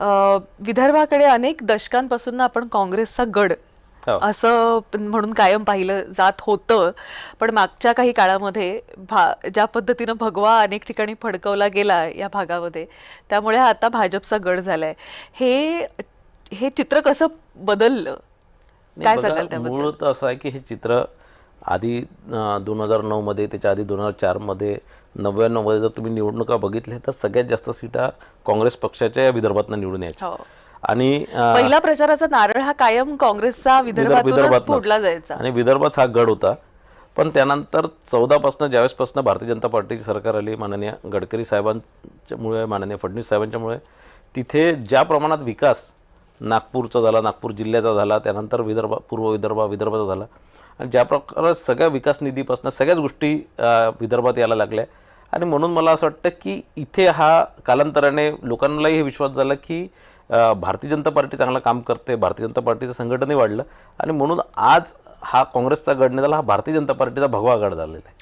विदर्भाकडे अनेक दशकांपासून आपण काँग्रेसचा गड हो. असं म्हणून कायम पाहिलं जात होतं. पण मागच्या काही काळामध्ये ज्या पद्धतीनं भगवा अनेक ठिकाणी फडकवला गेला या भागामध्ये, त्यामुळे हा आता भाजपचा गड झालाय. हे हे चित्र कसं बदललं, काय सांगाल त्याबद्दल? मूळ तर असं आहे की हे चित्र आधी 2009 मध्ये, त्याच्या आधी 2004 मध्ये, 99 मध्ये जर तुम्ही निवडणुका बघितल्या तर सगळ्यात जास्त सीटा काँग्रेस पक्षाच्या या विदर्भातनं निवडून यायच्या. हो. आणि पहिला प्रचाराचा नारळ हा कायम काँग्रेसचा विदर्भातूनच फोडला जायचा. आणि विदर्भात हा गड होता. पण त्यानंतर 14 पासून ज्यावेळेसपासून भारतीय जनता पार्टीची सरकार आली, माननीय गडकरी साहेबांच्यामुळे, माननीय फडणवीस साहेबांच्यामुळे, तिथे ज्या प्रमाणात विकास नागपूरचा झाला, नागपूर जिल्ह्याचा झाला, त्यानंतर पूर्व विदर्भाचा झाला, आणि ज्या प्रकारे सगळ्या विकास निधीपासून सगळ्याच गोष्टी विदर्भात यायला लागल्या. आणि म्हणून मला असं वाटतं की इथे हा कालांतराने लोकांनाही हे विश्वास झाला की भारतीय जनता पार्टी चांगलं काम करते, भारतीय जनता पार्टीचं संघटनही वाढलं, आणि म्हणून आज हा काँग्रेसचा गड नाही झाला, हा भारतीय जनता पार्टीचा भगवा गड झालेला आहे.